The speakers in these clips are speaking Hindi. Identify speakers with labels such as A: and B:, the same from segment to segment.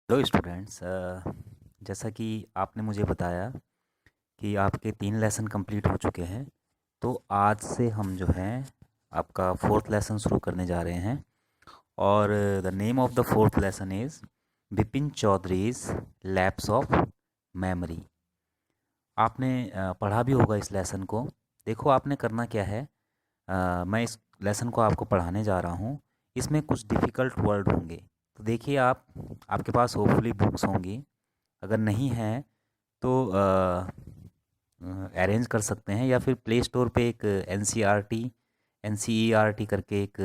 A: हेलो स्टूडेंट्स, जैसा कि आपने मुझे बताया कि आपके 3 लेसन कंप्लीट हो चुके हैं। तो आज से हम जो है आपका फोर्थ लेसन शुरू करने जा रहे हैं। और the name of the fourth lesson is Bipin Chaudhuri's lapse of memory. आपने पढ़ा भी होगा इस लेसन को। देखो, आपने करना क्या है। मैं इस लेसन को आपको पढ़ाने जा रहा हूँ। इसमें कुछ डिफ़िकल्ट वर्ड होंगे। तो देखिए, आपके पास होपफुली बुक्स होंगी। अगर नहीं है तो अरेंज कर सकते हैं, या फिर प्ले स्टोर पे एक N C E R T करके एक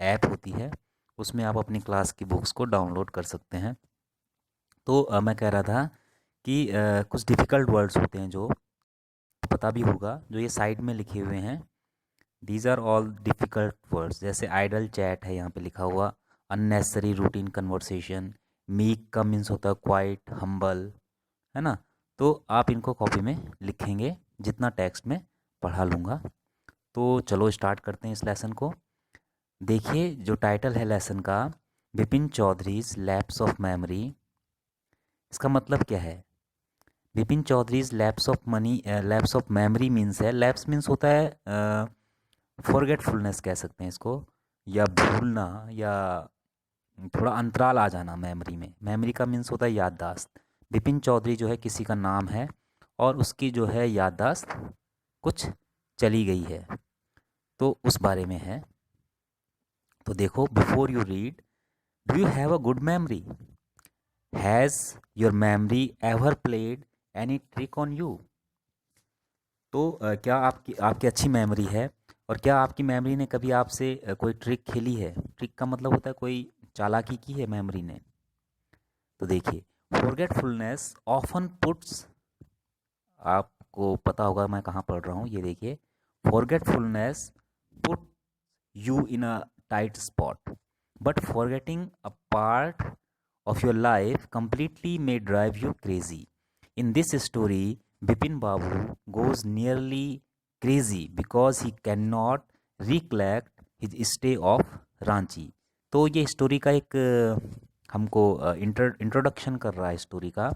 A: ऐप होती है। उसमें आप अपनी क्लास की बुक्स को डाउनलोड कर सकते हैं। तो मैं कह रहा था कि कुछ डिफ़िकल्ट वर्ड्स होते हैं जो पता भी होगा, जो ये साइड में लिखे हुए हैं। These are all difficult words. जैसे आइडल चैट है यहाँ पे लिखा हुआ, अननेसेसरी रूटीन कन्वर्सेशन। मीक का मीन्स होता है क्वाइट हम्बल, है ना। तो आप इनको कॉपी में लिखेंगे, जितना टेक्स्ट में पढ़ा लूँगा। तो चलो स्टार्ट करते हैं इस लेसन को। देखिए, जो टाइटल है लेसन का, Bipin Chaudhuri's lapse of memory. इसका मतलब क्या है? Bipin Chaudhuri's lapse of memory means है, लैप्स मीन्स होता है फॉरगेटफुलनेस कह सकते हैं इसको, या भूलना, या थोड़ा अंतराल आ जाना मेमोरी में। मेमोरी का मीन्स होता है याददाश्त। बिपिन चौधरी जो है किसी का नाम है, और उसकी जो है याददाश्त कुछ चली गई है, तो उस बारे में है। तो देखो, before you read, do you have a good memory? Has your memory ever played any trick on you? तो क्या आपकी आपकी अच्छी मेमोरी है, और क्या आपकी मेमोरी ने कभी आपसे कोई ट्रिक खेली है? ट्रिक का मतलब होता है कोई चालाकी की है मेमोरी ने। तो देखिए, फॉरगेटफुलनेस ऑफन पुट्स, आपको पता होगा मैं कहाँ पढ़ रहा हूँ, ये देखिए। Forgetfulness put you in a tight spot, but forgetting a part of your life completely may drive you crazy. In this story, Bipin Babu goes nearly crazy because he cannot recollect his stay of Ranchi. तो ये स्टोरी का एक हमको इंट्रोडक्शन कर रहा है स्टोरी का,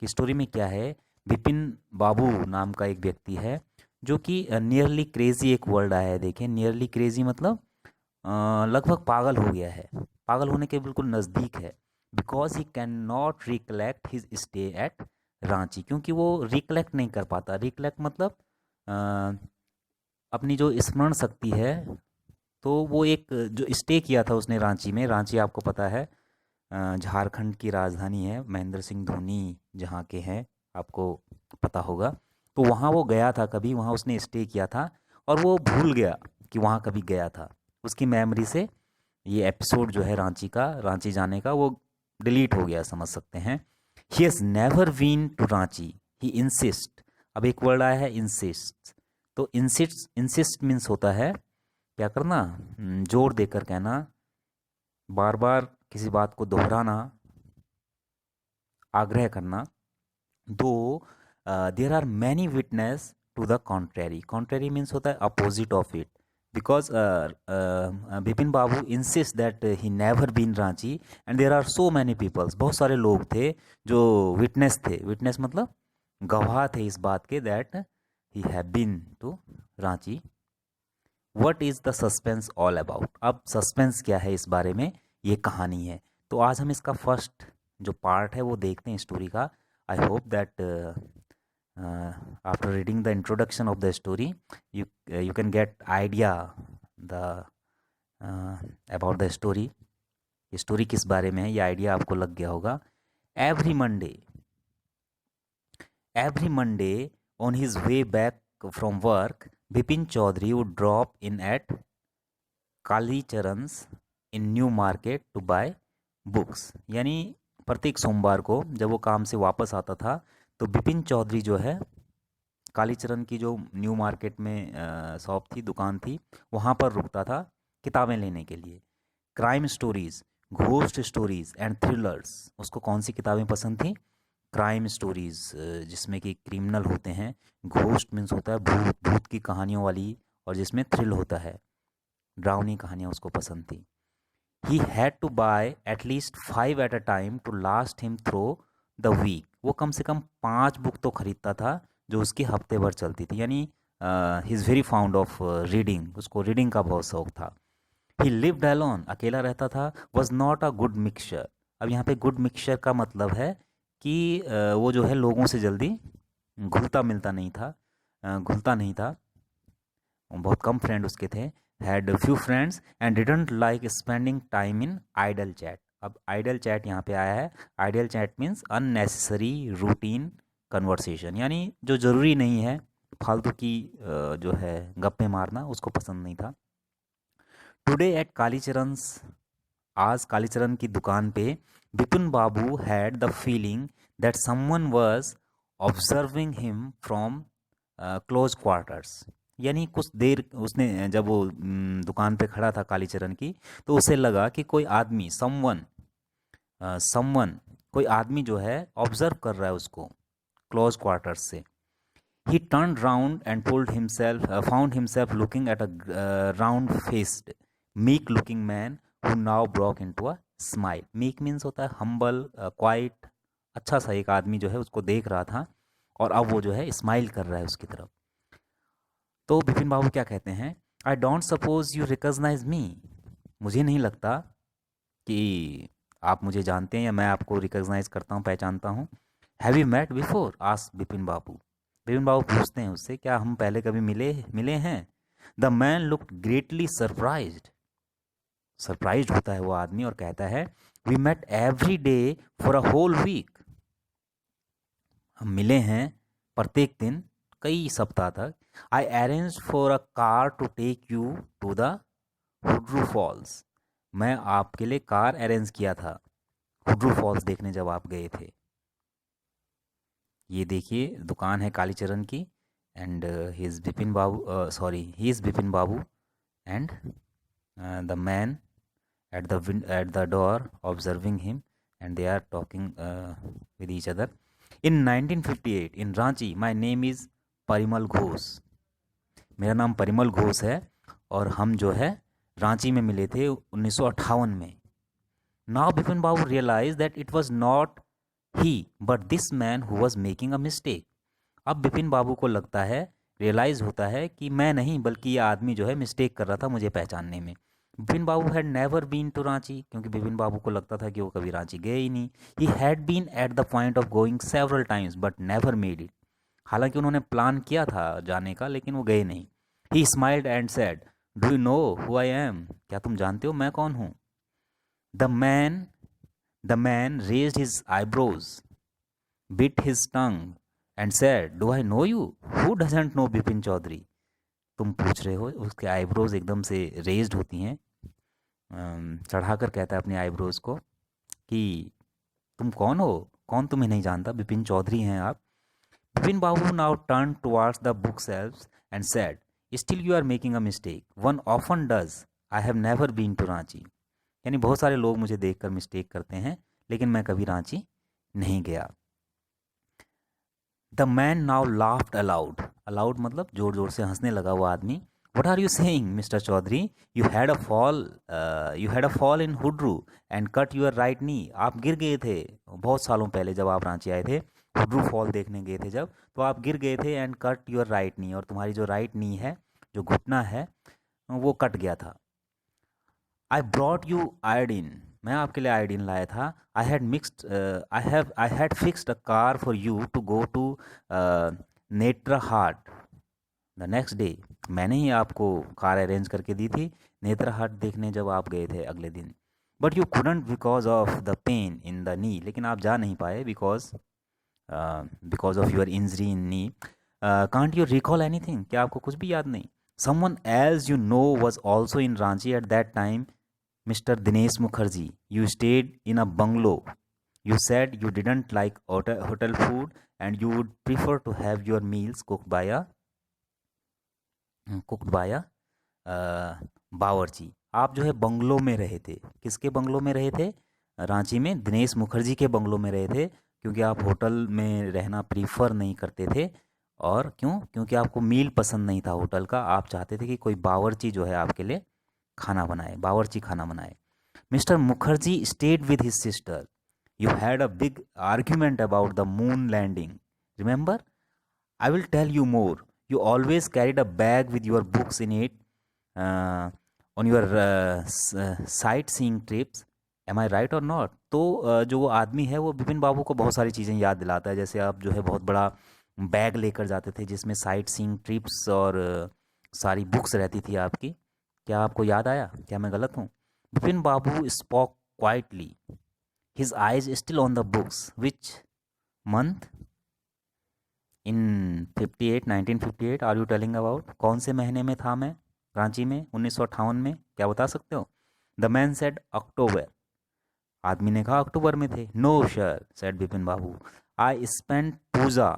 A: कि स्टोरी में क्या है। बिपिन बाबू नाम का एक व्यक्ति है, जो कि नियरली क्रेजी, एक वर्ड आया है, देखें। नियरली क्रेजी मतलब लगभग पागल हो गया है, पागल होने के बिल्कुल नज़दीक है। Because he can not recollect his stay at Ranchi, क्योंकि वो रिकलेक्ट नहीं कर पाता। रिकलेक्ट मतलब अ, अपनी जो स्मरण शक्ति है, तो वो एक जो स्टे किया था उसने रांची में। रांची आपको पता है झारखंड की राजधानी है, महेंद्र सिंह धोनी जहाँ के हैं, आपको पता होगा। तो वहाँ वो गया था, कभी वहाँ उसने स्टे किया था, और वो भूल गया कि वहाँ कभी गया था। उसकी मेमोरी से ये एपिसोड जो है रांची का, रांची जाने का, वो डिलीट हो गया, समझ सकते हैं। He has never been to Ranchi, he insist. अब एक वर्ड आया है इंसिस्ट। तो इंसिस्ट मीन्स होता है क्या करना, जोर देकर कहना, बार बार किसी बात को दोहराना, आग्रह करना। Though there are many witness to the contrary. Contrary means होता है opposite of it. Because Bipin babu insist that he never been Ranchi, and there are so many peoples, बहुत सारे लोग थे जो विटनेस थे। विटनेस मतलब गवाह थे इस बात के, that he have been to Ranchi. What is the suspense all about? अब सस्पेंस क्या है इस बारे में, ये कहानी है। तो आज हम इसका फर्स्ट जो पार्ट है वो देखते हैं स्टोरी का। I hope that after reading the introduction of the story, you you can get idea the about the story. ये स्टोरी किस बारे में है, ये आइडिया आपको लग गया होगा। Every Monday, every Monday on his way back from work, Bipin Chaudhary would drop in at Kalicharan's in New Market to buy books. यानी प्रत्येक सोमवार को जब वो काम से वापस आता था, तो बिपिन चौधरी जो है कालीचरण की जो न्यू मार्केट में शॉप थी, दुकान थी, वहाँ पर रुकता था किताबें लेने के लिए। Crime stories, ghost stories and thrillers, उसको कौन सी किताबें पसंद थी? क्राइम स्टोरीज, जिसमें कि क्रिमिनल होते हैं। घोस्ट मीन्स होता है भूत, भूत की कहानियों वाली, और जिसमें थ्रिल होता है, डरावनी कहानियाँ उसको पसंद थी। He had to buy at least 5 at a time to last him through the week. वो कम से कम 5 बुक तो खरीदता था जो उसकी हफ्ते भर चलती थी। यानी he is very found of reading, उसको रीडिंग का बहुत शौक था। ही लिव्ड अलोन, अकेला रहता था। Was not a good mixture. अब यहाँ पे गुड मिक्सचर का मतलब है कि वो जो है लोगों से जल्दी घुलता मिलता नहीं था, घुलता नहीं था। बहुत कम फ्रेंड उसके थे। Had few friends and didn't like spending time in idle chat. अब आइडल चैट यहाँ पे आया है। Idle chat means unnecessary routine conversation, यानी जो ज़रूरी नहीं है, फालतू की जो है गप्पे मारना उसको पसंद नहीं था। टुडे एट कालीचरण's, आज कालीचरण की दुकान पे Vipin babu had the feeling that someone was observing him from close quarters. यानी कुछ देर उसने जब वो दुकान पे खड़ा था कालीचरण की, तो उसे लगा कि कोई आदमी समवन कोई आदमी जो है ऑब्जर्व कर रहा है उसको क्लोज क्वार्टर्स से। ही turned round and found himself looking at a round-faced, meek-looking man who now broke into a smile. Meek means होता है humble, quiet, अच्छा सा एक आदमी जो है उसको देख रहा था और अब वो जो है स्माइल कर रहा है उसकी तरफ। तो बिपिन बाबू क्या कहते हैं? I don't suppose you recognise me. मुझे नहीं लगता कि आप मुझे जानते हैं या मैं आपको रिकॉग्नाइज करता हूँ, पहचानता हूँ। Have you met before? Asked Bipin babu. Bipin babu पूछते हैं उससे, क्या हम पहले कभी मिले मिले हैं? The man looked greatly surprised. Surprised होता है वो आदमी और कहता है, we met every day for a whole week. हम मिले हैं प्रत्येक दिन कई सप्ताह तक। I arrange for a car to take you to the Hundru falls. मैं आपके लिए कार अरेंज किया था हुड्रू फॉल्स देखने जब आप गए थे। ये देखिए दुकान है कालीचरण की and he is Bipin Babu, sorry he is Bipin Babu and the man at the door observing him, and they are talking with each other. In 1958 in Ranchi, my name is Parimal Ghosh. मेरा नाम परिमल घोष है और हम जो है रांची में मिले थे 1958 में। Now Bipin babu realize that it was not he but this man who was making a mistake. अब बिपिन बाबू को लगता है, रियलाइज़ होता है कि मैं नहीं बल्कि ये आदमी जो है मिस्टेक कर रहा था मुझे पहचानने में। Bipin babu had never been to Ranchi, क्योंकि बिपिन बाबू को लगता था कि वो कभी रांची गए ही नहीं। He had been at the point of going several times but never made it. हालांकि उन्होंने प्लान किया था जाने का लेकिन वो गए नहीं। ही smiled and said, do you know who I am? क्या तुम जानते हो मैं कौन हूँ? The man the man raised his eyebrows, bit his tongue and said, "Do I know you? Who doesn't know Bipin Chaudhuri?" तुम पूछ रहे हो? उसके आईब्रोज एकदम से रेज्ड होती हैं, चढ़ाकर कहता है अपने आईब्रोज को कि तुम कौन हो? कौन तुम्हें नहीं जानता? बिपिन चौधरी हैं आप। Bipin babu now turn towards the book shelves and said, still you are making a mistake, one often does, I have never been to Ranchi. यानी बहुत सारे लोग मुझे देखकर मिस्टेक करते हैं लेकिन मैं कभी रांची नहीं गया। The man now laughed aloud. Aloud मतलब जोर जोर से हंसने लगा वो आदमी। What are you saying mister Chaudhary? You had a fall in Hundru and cut your right knee. आप गिर गए थे बहुत सालों पहले जब आप रांची आए थे, हुड्रू फॉल देखने गए थे जब, तो आप गिर गए थे and cut your right knee, और तुम्हारी जो राइट नी है, जो घुटना है, वो कट गया था। I brought you iodine. मैं आपके लिए आयोडीन लाया था। I had fixed a car for you to go to Netarhat the next day. मैंने ही आपको कार अरेंज करके दी थी नेत्रहाट देखने जब आप गए थे अगले दिन। But you couldn't because of the pain in the knee. लेकिन आप जा नहीं पाए because of your injury in knee. Can't you recall anything? क्या आपको कुछ भी याद नहीं? Someone else you know was also in Ranchi at that time, Mr. Dinesh Mukherjee. You stayed in a bungalow. You said you didn't like hotel food and you would prefer to have your meals cooked by a बावर्ची। आप जो है बंगलो में रहे थे। किसके बंगलो में रहे थे? रांची में दिनेश मुखर्जी के बंगलो में रहे थे, क्योंकि आप होटल में रहना प्रीफर नहीं करते थे। और क्यों? क्योंकि आपको मील पसंद नहीं था होटल का, आप चाहते थे कि कोई बावर्ची जो है आपके लिए खाना बनाए, बावर्ची खाना बनाए। Mister Mukherjee stayed with his sister. You had a big argument about the moon landing. Remember? I will tell you more. You always carried a bag with your books in it uh, on your sightseeing trips. Am I right or not? तो जो वो आदमी है वो बिपिन बाबू को बहुत सारी चीज़ें याद दिलाता है, जैसे आप जो है बहुत बड़ा बैग लेकर जाते थे जिसमें साइट सीइंग ट्रिप्स और सारी बुक्स रहती थी आपकी। क्या आपको याद आया? क्या मैं गलत हूँ? Bipin babu spoke quietly, his eyes still on the books. Which month in 58 1958 are you telling about? कौन से महीने में था मैं रांची में 1958 में? क्या बता सकते हो? The man said October. आदमी ने कहा अक्टूबर में थे। No sir, said Bipin babu, I spend puja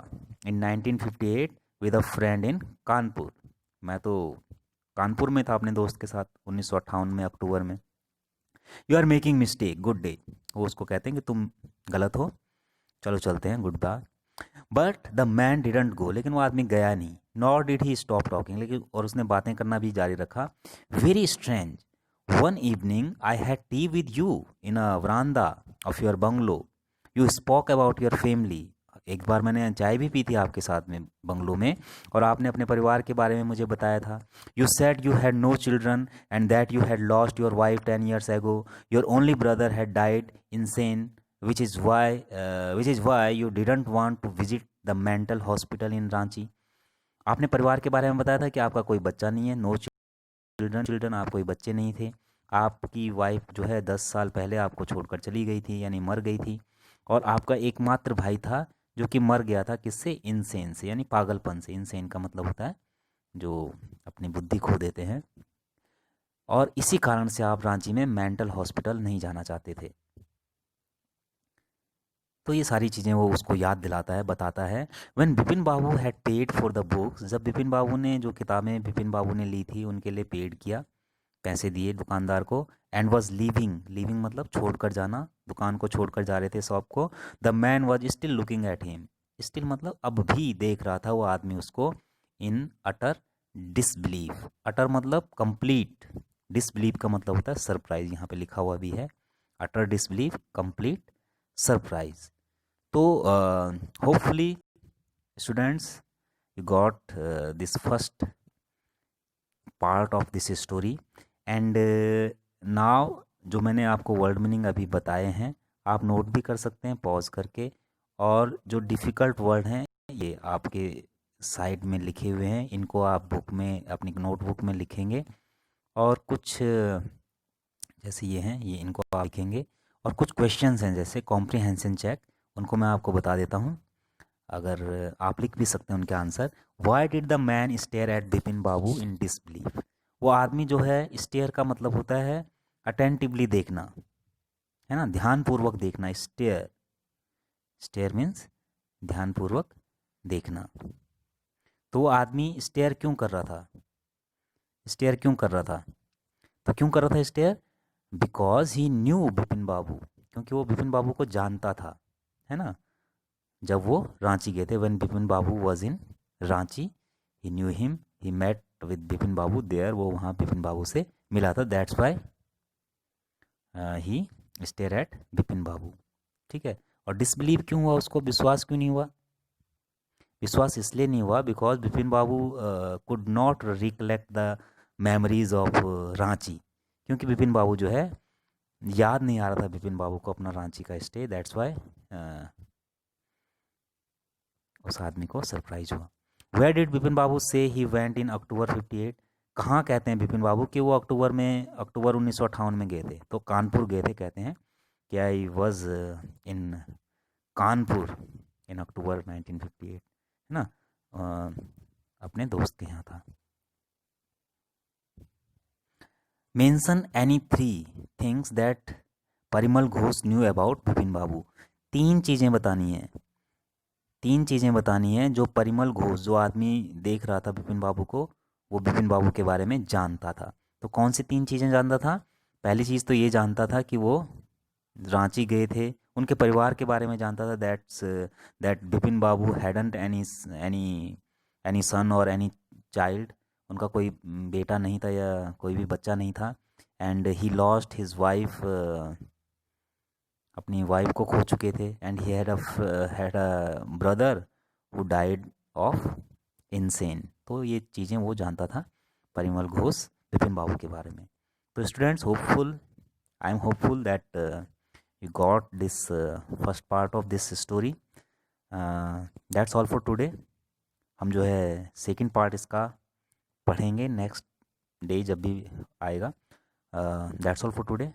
A: in 1958 with a friend in Kanpur. मैं तो कानपुर में था अपने दोस्त के साथ 1958 में अक्टूबर में। You are making mistake, good day. वो उसको कहते हैं कि तुम गलत हो, चलो चलते हैं, good bye. But the man didn't go, लेकिन वो आदमी गया नहीं। Nor did he stop talking, लेकिन और उसने बातें करना भी जारी रखा। Very strange, one evening I had tea with you in a veranda of your bungalow. You spoke about your family. एक बार मैंने चाय भी पी थी आपके साथ में बंगलो में, और आपने अपने परिवार के बारे में मुझे बताया था। You said you had no children and that you had lost your wife 10 years ago. Your only brother had died insane, which is why you didn't want to visit the mental hospital in Ranchi. आपने परिवार के बारे में बताया था कि आपका कोई बच्चा नहीं है, नो चिल्ड्रन, आप कोई बच्चे नहीं थे। आपकी वाइफ जो है 10 साल पहले आपको छोड़कर चली गई थी, यानी मर गई थी। और आपका एकमात्र भाई था जो कि मर गया था, किससे? इंसेन से, यानी पागलपन से। इंसेन का मतलब होता है जो अपनी बुद्धि खो देते हैं। और इसी कारण से आप रांची में मेंटल हॉस्पिटल नहीं जाना चाहते थे। तो ये सारी चीज़ें वो उसको याद दिलाता है, बताता है। When Bipin babu had paid for the books, जब बिपिन बाबू ने जो किताबें बिपिन बाबू ने ली थी उनके लिए पेड किया, पैसे दिए दुकानदार को। एंड वॉज लीविंग, लीविंग मतलब छोड़कर जाना, दुकान को छोड़कर जा रहे थे शॉप को। The man was still looking at him, still मतलब अब भी देख रहा था वो आदमी उसको। इन अटर डिसबिलीव, अटर मतलब कंप्लीट, डिसबिलीव का मतलब होता है सरप्राइज, यहाँ पे लिखा हुआ भी है। अटर डिसबिलीव, कंप्लीट सरप्राइज। तो hopefully students you got this first part of this story. And now जो मैंने आपको वर्ड मीनिंग अभी बताए हैं आप नोट भी कर सकते हैं पॉज करके। और जो डिफ़िकल्ट वर्ड हैं ये आपके साइड में लिखे हुए हैं, इनको आप बुक में अपनी नोटबुक में लिखेंगे। और कुछ जैसे ये हैं, ये इनको आप लिखेंगे। और कुछ क्वेश्चंस हैं जैसे कॉम्प्रिहेंशन चेक, उनको मैं आपको बता देता हूँ, अगर आप लिख भी सकते हैं उनके answer. Why did the man stair at Bipin Babu in disbelief? वो आदमी जो है, स्टेयर का मतलब होता है अटेंटिवली देखना, है ना, ध्यानपूर्वक देखना। स्टेयर, स्टेयर मीन्स ध्यानपूर्वक देखना। तो वो आदमी स्टेयर क्यों कर रहा था? स्टेयर क्यों कर रहा था? तो क्यों कर रहा था stare? Because he knew Bipin babu, क्योंकि वो बिपिन बाबू को जानता था, है ना। जब वो रांची गए थे, when Bipin babu was in Ranchi, he knew him, he met with Bipin babu there, वो वहाँ बिपिन बाबू से मिला था। That's why he stare at Bipin babu, ठीक है। और डिसबिलीव क्यों हुआ उसको? विश्वास क्यों नहीं हुआ? विश्वास इसलिए नहीं हुआ because Bipin Babu could not recollect the memories of Ranchi, क्योंकि बिपिन बाबू जो है याद नहीं आ रहा था बिपिन बाबू को अपना रांची का स्टे। दैट्स वाई उस आदमी को सरप्राइज हुआ। वेयर डिड बिपिन बाबू से ही वेंट इन अक्टूबर 58? कहाँ कहते हैं बिपिन बाबू कि वो अक्टूबर 1958 में गए थे? तो कानपुर गए थे कहते हैं कि आई वॉज इन कानपुर इन अक्टूबर 1958, है ना। अपने दोस्त के यहाँ था। Mention any 3 things that Parimal Ghosh knew about Bipin babu. 3 चीज़ें बतानी है, 3 चीज़ें बतानी है जो परिमल घोष, जो आदमी देख रहा था बिपिन बाबू को, वो बिपिन बाबू के बारे में जानता था। तो कौन सी 3 चीज़ें जानता था? पहली चीज़ तो ये जानता था कि वो रांची गए थे। उनके परिवार के बारे में जानता था, that Bipin babu hadn't any any son और एनी चाइल्ड, उनका कोई बेटा नहीं था या कोई भी बच्चा नहीं था। And he lost his wife, अपनी वाइफ को खो चुके थे, and he had a brother who died of insane. तो ये चीज़ें वो जानता था, परिमल घोष विपिन बाबू के बारे में। तो students, hopeful, I am hopeful that you got this first part of this story. That's all for today. हम जो है सेकंड पार्ट इसका पढ़ेंगे नेक्स्ट डे जब भी आएगा। That's all for today.